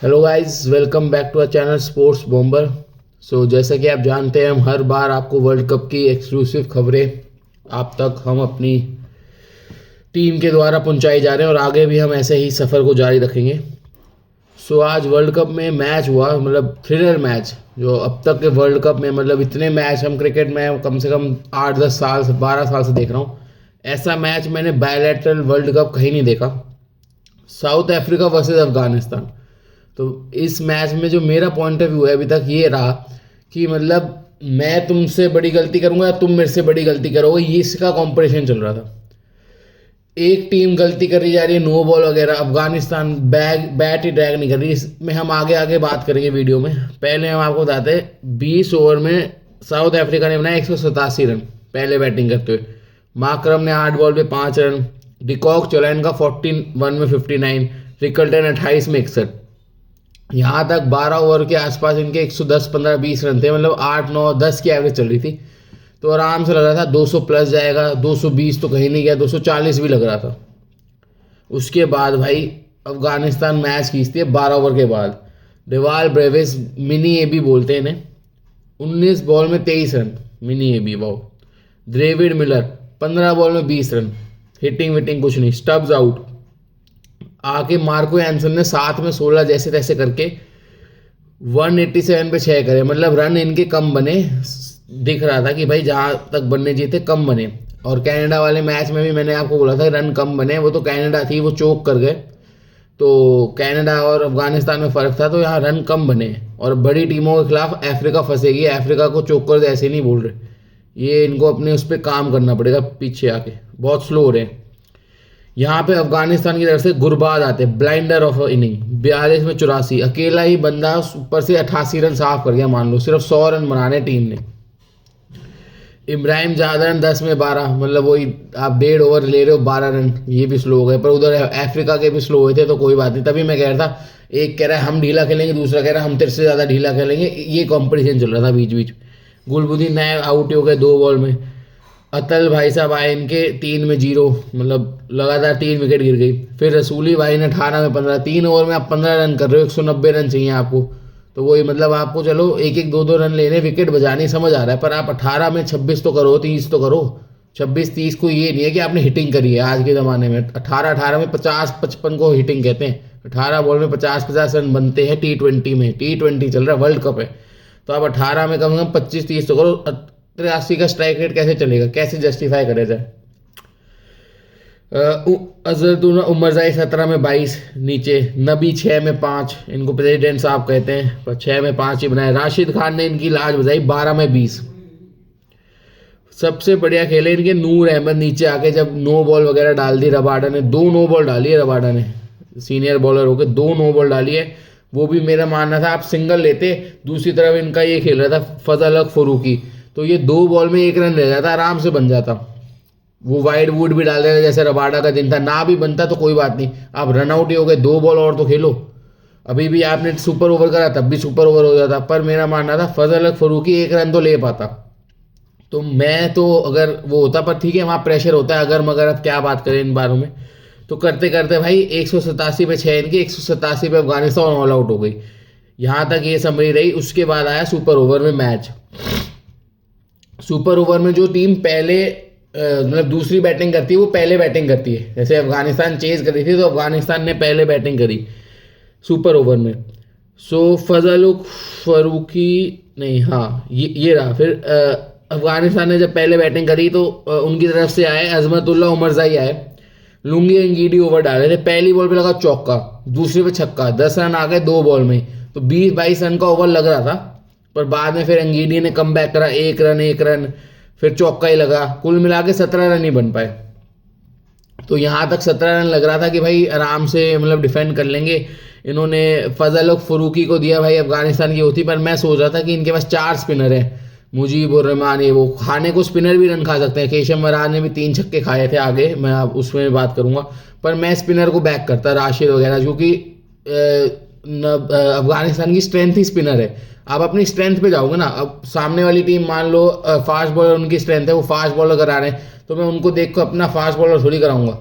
Hello guys, welcome back to our channel Sports Bomber. जैसा कि आप जानते हैं, हम हर बार आपको वर्ल्ड कप की एक्सक्लूसिव खबरें आप तक हम अपनी टीम के द्वारा पहुंचाई जा रहे हैं और आगे भी हम ऐसे ही सफ़र को जारी रखेंगे। आज वर्ल्ड कप में मैच हुआ, मतलब थ्रिलर मैच जो अब तक के वर्ल्ड कप में, मतलब इतने मैच हम क्रिकेट में कम से कम 8-10 साल से 12 साल से देख रहा हूँ। ऐसा मैच मैंने बायलैटरल वर्ल्ड कप कहीं नहीं देखा। South Africa versus Afghanistan. तो इस मैच में जो मेरा पॉइंट ऑफ व्यू है अभी तक ये रहा कि मतलब मैं तुमसे बड़ी गलती करूंगा या तुम मेरे से बड़ी गलती करोगे, ये इसका कॉम्पिटिशन चल रहा था। एक टीम गलती करी जा रही है, नो बॉल वगैरह, अफगानिस्तान बैट ही ड्रैग नहीं कर रही। इसमें हम आगे आगे बात करेंगे वीडियो में। पहले हम आपको बताते हैं 20 ओवर में साउथ अफ्रीका ने बनाया 187 रन पहले बैटिंग करते हुए। माकरम ने 8 बॉल पे 5 रन, डिकॉक चला इनका 41 में 59, रिकल्टन 28 में 61। यहाँ तक 12 ओवर के आसपास इनके 110, 15, 20 रन थे, मतलब 8, 9, 10 की एवरेज चल रही थी। तो आराम से लग रहा था 200 प्लस जाएगा, 220 तो कहीं नहीं गया, 240 भी लग रहा था। उसके बाद भाई अफगानिस्तान मैच खींचती है 12 ओवर के बाद। Dewald Brevis, mini A B बोलते हैं इन्हें, 19 बॉल में 23 run, mini A B. Wow. David Miller 15 ball में 20 रन, हिटिंग विटिंग कुछ नहीं, स्टब्स आउट। आके मार्को एंसन ने 7 में 16 जैसे तैसे करके 187 पे 6 करे, मतलब रन इनके कम बने। दिख रहा था कि भाई जहाँ तक बनने चाहिए थे कम बने। और कनाडा वाले मैच में भी मैंने आपको बोला था रन कम बने, वो तो कनाडा थी, वो चोक कर गए। तो कनाडा और अफगानिस्तान में फ़र्क था, तो यहाँ रन कम बने। और बड़ी टीमों के खिलाफ अफ्रीका फंसेगी, अफ्रीका को चोक कर ऐसे नहीं बोल रहे, ये इनको अपने उस पर काम करना पड़ेगा। पीछे आके बहुत स्लो हो रहे हैं। यहाँ पे अफगानिस्तान की तरफ से गुरबाज आते, ब्लाइंडर ऑफ इनिंग, 42 में 84, अकेला ही बंदा ऊपर से 88 रन साफ कर गया। मान लो सिर्फ 100 रन बनाने टीम ने। इब्राहिम जादरन 10 में 12, मतलब वही आप 1.5 ओवर ले रहे हो 12 रन, ये भी स्लो हो गए। पर उधर अफ्रीका के भी स्लो हुए थे, तो कोई बात नहीं। तभी मैं कह रहा था, एक कह रहा है हम ढीला खेलेंगे, दूसरा कह रहा है हम तेरे से ज़्यादा ढीला खेलेंगे, ये कॉम्पिटिशन चल रहा था बीच बीच। गुलबुद्दीन नए आउट हो गए 2 बॉल में। अतल भाई साहब आए इनके 3 में 0, मतलब लगातार 3 विकेट गिर गई। फिर रसूली भाई ने 18 में 15, 3 ओवर में आप 15 रन कर रहे हो, 190 रन चाहिए आपको। तो वही मतलब आपको चलो 1-1, 2-2 रन लेने, विकेट बजानी, समझ आ रहा है। पर आप 18 में 26 तो करो, 30 तो करो। 26-30 को ये नहीं है कि आपने हिटिंग करी है आज के ज़माने में। 18 में 50-55 को हिटिंग कहते हैं। 18 बॉल में 50-50 रन बनते हैं T20 में। T20 चल रहा है, वर्ल्ड कप है, तो आप 18 में कम से कम 25-30 तो करो। 83 का स्ट्राइक रेट कैसे चलेगा, कैसे जस्टिफाई करे जाए। अजरतुल्ला उमरजाई 17 में 22 नीचे, नबी 6 में 5, इनको प्रेसिडेंट साहब कहते हैं, पर 6 में 5 ही बनाए। राशिद खान ने इनकी लाज बजाई 12 में 20। सबसे बढ़िया खेले इनके नूर अहमद, नीचे आके जब नो बॉल वगैरह डाल दी। रबाडा ने 2 नो बॉल डाली है, रबाडा ने सीनियर बॉलर होकर 2 नो बॉल डाली है। वो भी मेरा मानना था आप सिंगल लेते। दूसरी तरफ इनका ये खेल रहा था फजल हक फरूकी, तो ये 2 बॉल में 1 रन ले जाता, आराम से बन जाता। वो वाइड वुड भी डाल देता जैसे रबाडा का दिन था, ना भी बनता तो कोई बात नहीं, आप रन आउट ही हो गए, 2 बॉल और तो खेलो। अभी भी आपने सुपर ओवर करा तब भी सुपर ओवर हो जाता। पर मेरा मानना था फजल हक फरूकी 1 रन तो ले पाता। तो मैं तो अगर वो होता, पर ठीक है वहाँ प्रेशर होता है, अगर मगर अब क्या बात करें इन बारों में। तो करते करते भाई 187 पे 6 इनकी, 187 पे अफगानिस्तान ऑल आउट हो गई। यहाँ तक ये समरी रही। उसके बाद आया सुपर ओवर में मैच। सुपर ओवर में जो टीम पहले मतलब दूसरी बैटिंग करती है वो पहले बैटिंग करती है। जैसे अफगानिस्तान चेज कर रही थी तो अफगानिस्तान ने पहले बैटिंग करी सुपर ओवर में। फजल फरूकी नहीं, हाँ ये रहा। फिर अफगानिस्तान ने जब पहले बैटिंग करी तो उनकी तरफ से आए अजमतुल्ला उमरजाई आए, लुंगी अंगीडी ओवर डाले थे। पहली बॉल पे लगा चौका, दूसरे पे छक्का, 10 रन आ गए 2 बॉल में। तो 20-22 रन का ओवर लग रहा था, पर बाद में फिर अंगीडी ने कम बैक करा, 1 रन, फिर चौका ही लगा। कुल मिला के 17 रन ही बन पाए। तो यहाँ तक 17 रन लग रहा था कि भाई आराम से मतलब डिफेंड कर लेंगे। इन्होंने फजल हक फरूकी को दिया भाई अफगानिस्तान की होती, पर मैं सोच रहा था कि इनके पास 4 स्पिनर हैं, मुजीब और रहमान, ये वो खाने को स्पिनर भी रन खा सकते हैं। केशव महाराज ने भी 3 छक्के खाए थे आगे, मैं अब उसमें बात करूंगा। पर मैं स्पिनर को बैक करता, राशिद वगैरह, क्योंकि अफगानिस्तान की स्ट्रेंथ ही स्पिनर है। आप अपनी स्ट्रेंथ पे जाओगे ना। अब सामने वाली टीम मान लो फास्ट बॉलर उनकी स्ट्रेंथ है, वो फास्ट बॉलर करा रहे हैं, तो मैं उनको देख कर अपना फास्ट बॉलर थोड़ी कराऊंगा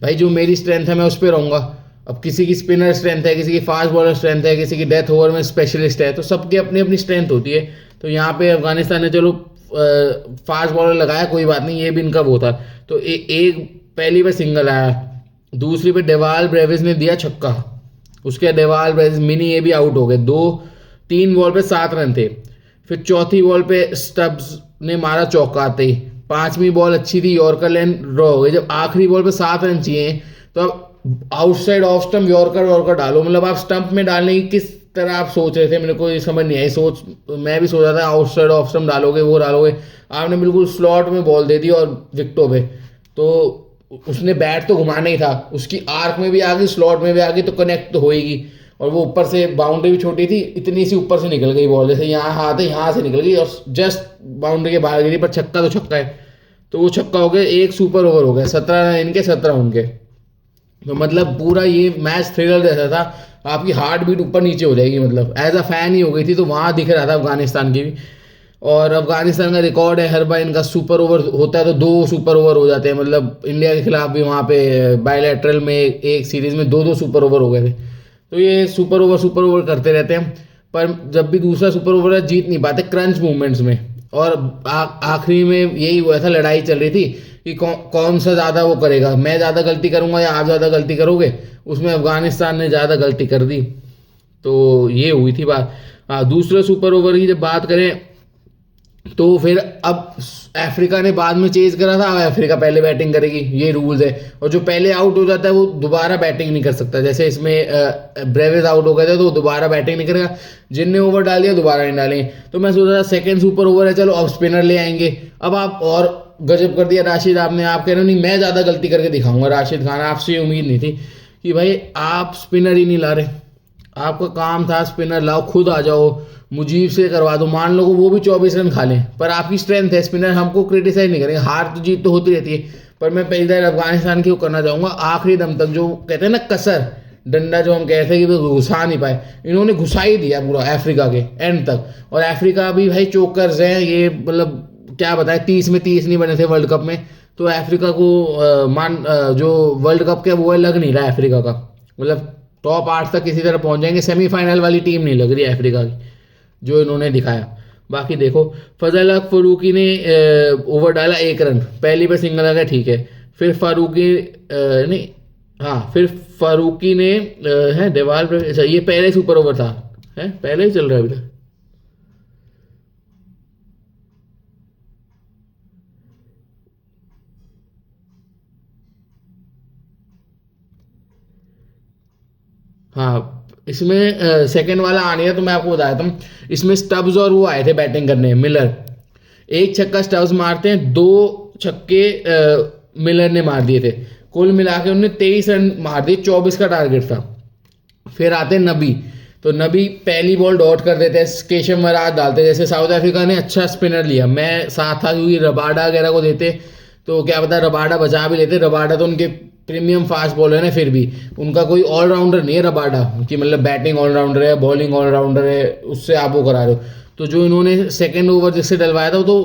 भाई। जो मेरी स्ट्रेंथ है मैं उस पर रहूँगा। अब किसी की स्पिनर स्ट्रेंथ है, किसी की फास्ट बॉलर स्ट्रेंथ है, किसी की डेथ ओवर में स्पेशलिस्ट है, तो सबकी अपनी अपनी स्ट्रेंथ होती है। तो यहाँ पे अफगानिस्तान ने चलो फास्ट बॉलर लगाया, कोई बात नहीं, ये भी इनका वो था। तो एक पहली पे सिंगल आया, दूसरी पे डेवाल ब्रेविस ने दिया छक्का, उसके बाद डेवाल ब्रेविस मिनी ये भी आउट हो गए। 3 बॉल पे 7 रन थे। फिर चौथी बॉल पे स्टब्स ने मारा चौका आते ही, 5वीं बॉल अच्छी थी, यॉर्कर लेन ड्रॉ हो गई। जब आखिरी बॉल पे 7 रन चाहिए तो अब आउटसाइड ऑफ स्टंप यॉर्कर डालो, मतलब आप स्टंप में डालने की किस तरह आप सोच रहे थे, मेरे को ये समझ नहीं आई सोच। मैं भी सोच रहा था आउटसाइड ऑफ स्टंप डालोगे, वो डालोगे, आपने बिल्कुल स्लॉट में बॉल दे दी और विकेटों पे। तो उसने बैट तो घुमाना ही था, उसकी आर्क में भी आ गई, स्लॉट में भी आ गई, तो कनेक्ट तो होएगी। और वो ऊपर से बाउंड्री भी छोटी थी, इतनी सी ऊपर से निकल गई बॉल, जैसे यहाँ हाथ है यहाँ से निकल गई और जस्ट बाउंड्री के बाहर गिरी, पर छक्का तो छक्का है। तो वो छक्का हो गया, एक सुपर ओवर हो गया, 17 रन इनके 17 उनके। तो मतलब पूरा ये मैच थ्रिलर जैसा था, आपकी हार्ट बीट ऊपर नीचे हो जाएगी, मतलब एज अ फैन ही हो गई थी। तो वहाँ दिख रहा था अफगानिस्तान की भी। और अफगानिस्तान का रिकॉर्ड है, हर बार इनका सुपर ओवर होता है तो 2 सुपर ओवर हो जाते हैं, मतलब इंडिया के खिलाफ भी वहाँ पे बायलैटरल में एक सीरीज में 2 सुपर ओवर हो गए थे। तो ये सुपर ओवर करते रहते हैं, पर जब भी दूसरा सुपर ओवर जीत नहीं पाते क्रंच मूवमेंट्स में। और आखिरी में यही हुआ था, लड़ाई चल रही थी कि कौन सा ज़्यादा वो करेगा, मैं ज़्यादा गलती करूँगा या आप ज़्यादा गलती करोगे। उसमें अफगानिस्तान ने ज़्यादा गलती कर दी, तो ये हुई थी बात। हाँ, दूसरे सुपर ओवर की जब बात करें तो फिर अब अफ्रीका ने बाद में चेज करा था, अब अफ्रीका पहले बैटिंग करेगी, ये रूल्स है। और जो पहले आउट हो जाता है वो दोबारा बैटिंग नहीं कर सकता, जैसे इसमें ब्रेविस आउट हो गए थे तो वो दोबारा बैटिंग नहीं करेगा, जिनने ओवर डाल दिया दोबारा नहीं डालेंगे। तो मैं सोच रहा था सेकंड सुपर ओवर है, चलो अब स्पिनर ले आएंगे। अब आप और गजब कर दिया राशिद, आपने, आप कह रहे हो नहीं मैं ज़्यादा गलती करके दिखाऊंगा। राशिद खान, आपसे उम्मीद नहीं थी कि भाई आप स्पिनर ही नहीं ला रहे, आपका काम था स्पिनर लाओ, खुद आ जाओ, मुजीब से करवा दो, मान लो वो भी 24 रन खा लें, पर आपकी स्ट्रेंथ है स्पिनर, हमको क्रिटिसाइज नहीं करेंगे, हार तो जीत तो होती रहती है। पर मैं पहली बार अफगानिस्तान की वो करना चाहूँगा, आखिरी दम तक जो कहते हैं ना कसर, डंडा जो हम कहते हैं कि वो घुसा नहीं पाए, इन्होंने घुसा ही दिया पूरा अफ्रीका के एंड तक। और अफ्रीका भी भाई चोकर्स हैं, ये मतलब क्या बताए, 30 में 30 नहीं बने थे वर्ल्ड कप में। तो अफ्रीका को जो वर्ल्ड कप का वो है लग नहीं रहा है अफ्रीका का, मतलब टॉप 8 तक किसी तरह पहुंच जाएंगे, सेमीफाइनल वाली टीम नहीं लग रही है अफ्रीका की जो इन्होंने दिखाया। बाकी देखो, फजल हक फारूकी ने ओवर डाला 1 रन, पहली पे सिंगल आ गया, ठीक है। फिर फारूकी नहीं, हाँ, फिर फारूकी ने है डेवाल, अच्छा ये पहले सुपर ओवर था, है पहले ही चल रहा है अभी तक। हाँ, इसमें सेकंड वाला आने है तो मैं आपको बताया था, इसमें स्टब्स और वो आए थे बैटिंग करने, मिलर। एक छक्का स्टब्स मारते हैं, 2 छक्के मिलर ने मार दिए थे, कुल मिला के उन्होंने 23 रन मार दिए, 24 का टारगेट था। फिर आते नबी, तो नबी पहली बॉल डॉट कर देते हैं, केशव महाराज डालते, जैसे साउथ अफ्रीका ने अच्छा स्पिनर लिया, मैं साथ था क्योंकि रबाडा वगैरह को देते तो क्या पता रबाडा बचा भी लेते। रबाडा तो उनके प्रीमियम फास्ट बॉलर है, फिर भी उनका कोई ऑलराउंडर नहीं है रबाडा, कि मतलब बैटिंग ऑलराउंडर है, बॉलिंग ऑलराउंडर है, उससे आप वो करा रहे हो। तो जो इन्होंने सेकंड ओवर जिससे डलवाया था तो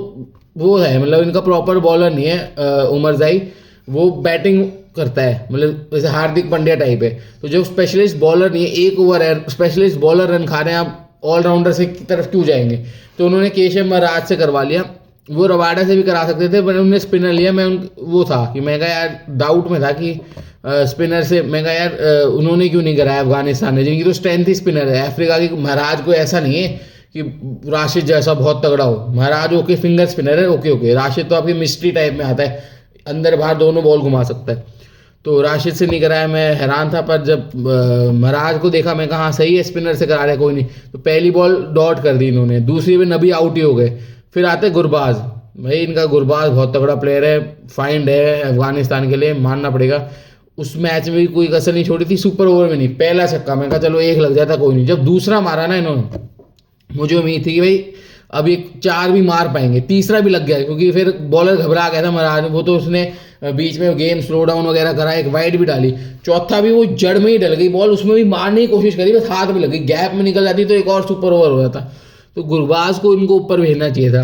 वो है, मतलब इनका प्रॉपर बॉलर नहीं है उमर जाई, वो बैटिंग करता है, मतलब जैसे हार्दिक पांड्या टाइप है। तो जो स्पेशलिस्ट बॉलर नहीं है, 1 ओवर है, स्पेशलिस्ट बॉलर रन खा रहे हैं, आप ऑलराउंडर से की तरफ क्यों जाएंगे। तो उन्होंने केशव महाराज से करवा लिया, वो रबाडा से भी करा सकते थे, पर उन्होंने स्पिनर लिया। मैं वो था कि मैं कहा यार, डाउट में था कि स्पिनर से, मैं कहा यार उन्होंने क्यों नहीं कराया अफगानिस्तान ने, जिनकी तो स्ट्रेंथ ही स्पिनर है। अफ्रीका की महाराज को ऐसा नहीं है कि राशिद जैसा बहुत तगड़ा हो, महाराज ओके फिंगर स्पिनर है, ओके। राशिद तो आपकी मिस्ट्री टाइप में आता है, अंदर बाहर दोनों बॉल घुमा सकता है। तो राशिद से नहीं कराया, मैं हैरान था। पर जब महाराज को देखा, मैं कहा हाँ सही है, स्पिनर से करा रहे कोई नहीं। तो पहली बॉल डॉट कर दी इन्होंने, दूसरी में नबी आउट ही हो गए। फिर आते गुरबाज, भाई इनका गुरबाज बहुत तगड़ा प्लेयर है, फाइंड है अफगानिस्तान के लिए, मानना पड़ेगा। उस मैच में भी कोई कसर नहीं छोड़ी थी, सुपर ओवर में नहीं, पहला छक्का, मैं कहा चलो 1 लग जाता कोई नहीं। जब दूसरा मारा ना इन्होंने, मुझे उम्मीद थी कि भाई अब ये 4 भी मार पाएंगे, तीसरा भी लग गया, क्योंकि फिर बॉलर घबरा गया था महाराज, वो तो उसने बीच में गेम स्लो डाउन वगैरह करा, एक वाइड भी डाली, चौथा भी वो जड़ में ही डल गई बॉल, उसमें भी मारने की कोशिश करी, बस हाथ में लगी, गैप में निकल जाती तो एक और सुपर ओवर हो जाता। तो गुरबाज को इनको ऊपर भेजना चाहिए था,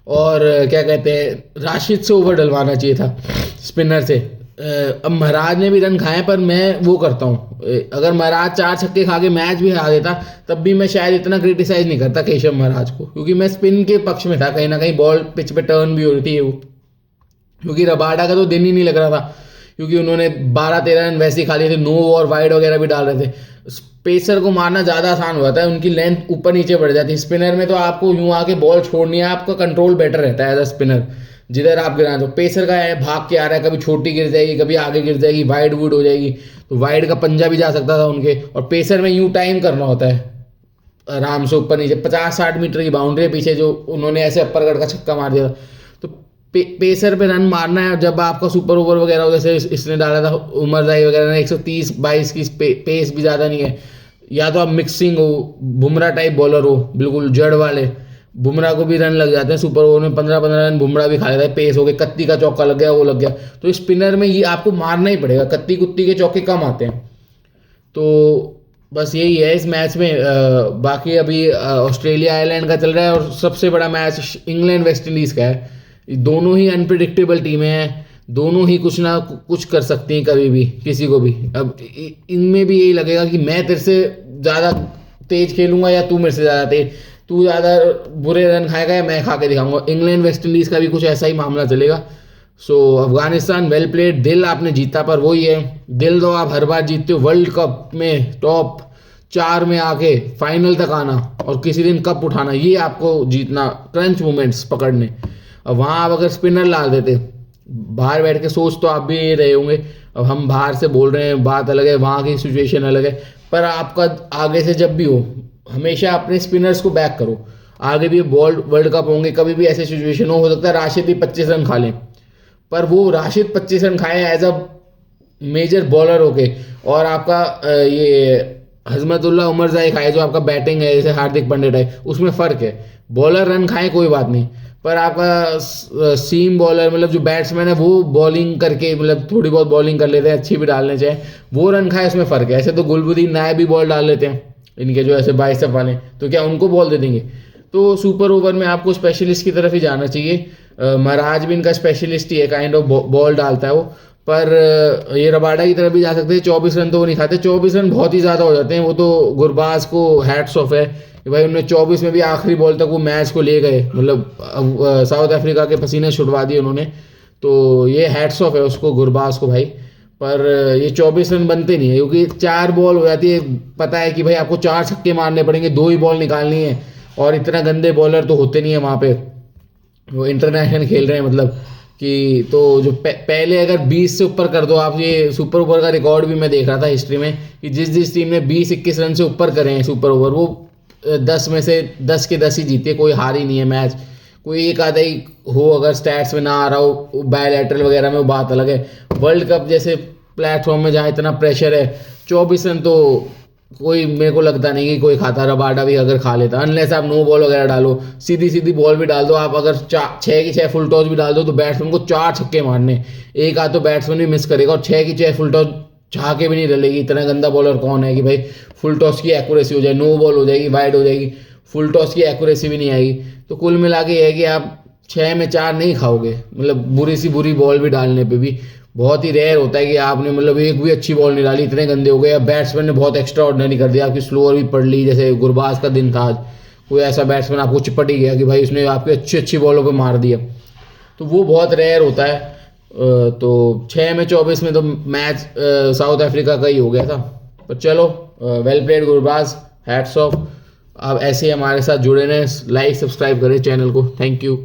और क्या कहते हैं, राशिद से ओवर डलवाना चाहिए था स्पिनर से। अब महाराज ने भी रन खाए, पर मैं वो करता हूँ, अगर महाराज 4 छक्के खा के मैच भी हार देता तब भी मैं शायद इतना क्रिटिसाइज नहीं करता केशव महाराज को, क्योंकि मैं स्पिन के पक्ष में था। कहीं ना कहीं बॉल पिच पे टर्न भी हो रही थी वो, क्योंकि रबाडा का तो दिन ही नहीं लग रहा था, क्योंकि उन्होंने 12-13 रन वैसे ही खा लिए थे, नो और वाइड वगैरह भी डाल रहे थे। पेसर को मारना ज़्यादा आसान हो जाता है, उनकी लेंथ ऊपर नीचे बढ़ जाती है। स्पिनर में तो आपको यूं आके बॉल छोड़नी है, आपका कंट्रोल बेटर रहता है एज अ स्पिनर, जिधर आप गिरा। तो पेसर का है भाग के आ रहा है, कभी छोटी गिर जाएगी, कभी आगे गिर जाएगी, वाइड वुड हो जाएगी, तो वाइड का पंजा भी जा सकता था उनके। और पेसर में यूं टाइम करना होता है आराम से ऊपर नीचे, 50-60 मीटर की बाउंड्री है पीछे, जो उन्होंने ऐसे अपर कट का छक्का मार दिया था। तो पेसर पे रन मारना है। जब आपका सुपर ओवर वगैरह हो, जैसे इसने डाला था उमर जाई वगैरह ने, 130-22 की पेस भी ज़्यादा नहीं है, या तो आप मिक्सिंग हो, बुमराह टाइप बॉलर हो, बिल्कुल जड़ वाले, बुमराह को भी रन लग जाते हैं सुपर ओवर में, 15-15 रन बुमराह भी खा लेता है, पेस हो गई, कत्ती का चौका लग गया, वो लग गया। तो स्पिनर में ये आपको मारना ही पड़ेगा, कत्ती कुत्ती के चौके कम आते हैं। तो बस यही है इस मैच में। बाकी अभी ऑस्ट्रेलिया आयरलैंड का चल रहा है, और सबसे बड़ा मैच इंग्लैंड वेस्ट इंडीज़ का है। दोनों ही अनप्रिडिक्टेबल टीमें हैं, दोनों ही कुछ ना कुछ कर सकती हैं कभी भी, किसी को भी। अब इनमें भी यही लगेगा कि मैं तेरे से ज़्यादा तेज खेलूंगा या तू मेरे से ज़्यादा तेज, तू ज़्यादा बुरे रन खाएगा या मैं खा के दिखाऊंगा। इंग्लैंड वेस्ट इंडीज़ का भी कुछ ऐसा ही मामला चलेगा। सो अफगानिस्तान वेल प्लेड, दिल आपने जीता, पर वही है, दिल तो आप हर बार जीतते हो। वर्ल्ड कप में टॉप 4 में आके फाइनल तक आना और किसी दिन कप उठाना, ये आपको जीतना, क्रंच मोमेंट्स पकड़ने। अब वहाँ आप अगर स्पिनर ला देते, बाहर बैठ के सोच तो आप भी रहे होंगे, अब हम बाहर से बोल रहे हैं, बात अलग है, वहाँ की सिचुएशन अलग है, पर आपका आगे से जब भी हो, हमेशा अपने स्पिनर्स को बैक करो। आगे भी वर्ल्ड कप होंगे, कभी भी ऐसे सिचुएशन हो सकता है राशिद भी 25 रन खा लें, पर वो राशिद 25 रन खाए एज अ मेजर बॉलर होके, और आपका ये हजमतुल्लाह उमरजाई खाए जो आपका बैटिंग है, जैसे हार्दिक पांड्या टाइप, उसमें फ़र्क है। बॉलर रन खाए कोई बात नहीं, पर आपका सीम बॉलर, मतलब जो बैट्समैन है, वो बॉलिंग करके, मतलब थोड़ी बहुत बॉलिंग कर लेते हैं, अच्छी भी डालने चाहिए, वो रन खाए, इसमें फ़र्क है। ऐसे तो गुलबुद्दीन नायब भी बॉल डाल लेते हैं, इनके जो ऐसे बाइसेप वाले, तो क्या उनको बॉल दे देंगे? तो सुपर ओवर में आपको स्पेशलिस्ट की तरफ ही जाना चाहिए। महाराज भी इनका स्पेशलिस्ट ही है, काइंड ऑफ बॉल डालता है वो, पर ये रबाडा की तरफ भी जा सकते हैं। 24 रन तो वो नहीं खाते, 24 रन बहुत ही ज़्यादा हो जाते हैं। वो तो गुरबाज को हैट्स ऑफ है कि भाई उन्होंने 24 में भी आखिरी बॉल तक वो मैच को ले गए, मतलब साउथ अफ्रीका के पसीने छुड़वा दिए उन्होंने, तो ये हैट्स ऑफ है उसको, गुरबाज को भाई। पर ये 24 रन बनते नहीं है, क्योंकि 4 बॉल हो जाती है, पता है कि भाई आपको 4 छक्के मारने पड़ेंगे, 2 ही बॉल निकालनी है, और इतना गंदे बॉलर तो होते नहीं है वहाँ पे, वो इंटरनेशनल खेल रहे हैं, मतलब कि तो जो पहले अगर 20 से ऊपर कर दो आप, ये सुपर ओवर का रिकॉर्ड भी मैं देख रहा था हिस्ट्री में, कि जिस टीम ने 20-21 रन से ऊपर करे हैं सुपर ओवर, वो 10 में से 10 के 10 ही जीते, कोई हार ही नहीं है मैच। कोई एक आधा ही हो अगर स्टैट्स में ना आ रहा हो, बायलैटरल वगैरह में, वो बात अलग है। वर्ल्ड कप जैसे प्लेटफॉर्म में जहाँ इतना प्रेशर है, 24 रन तो कोई, मेरे को लगता नहीं कि कोई खाता। रबाडा भी अगर खा लेता, अनलेस आप नो बॉल वगैरह डालो, सीधी सीधी बॉल भी डाल दो आप, अगर 6 की 6 फुल टॉस भी डाल दो, तो बैट्समैन को 4 छक्के मारने, एक आध तो बैट्समैन भी मिस करेगा, और 6 की 6 फुल टॉस चाह के भी नहीं डलेगी। इतना गंदा बॉलर कौन है कि भाई फुल टॉस की एक्यूरेसी हो जाए, नो बॉल हो जाएगी, वाइड हो जाएगी, फुल टॉस की एक्यूरेसी भी नहीं आएगी। तो कुल मिला के ये है कि आप 6 में 4 नहीं खाओगे, मतलब बुरी सी बुरी बॉल भी डालने पे भी बहुत ही रेयर होता है कि आपने मतलब एक भी अच्छी बॉल नहीं डाली, इतने गंदे हो गए, या बैट्समैन ने बहुत एक्स्ट्रा ऑर्डिनरी कर दिया, आपकी स्लोअर भी पड़ ली, जैसे गुरबाज का दिन था आज, कोई ऐसा बैट्समैन आपको चिपट ही गया कि भाई उसने आपकी अच्छी अच्छी बॉलों पे मार दिया, तो वो बहुत रेयर होता है। तो 6 में 24 में तो मैच साउथ अफ्रीका का ही हो गया था। पर चलो, well played Gurbaz, hats off. आप ऐसे ही हमारे साथ जुड़े रहें, लाइक सब्सक्राइब करें चैनल को। Thank you.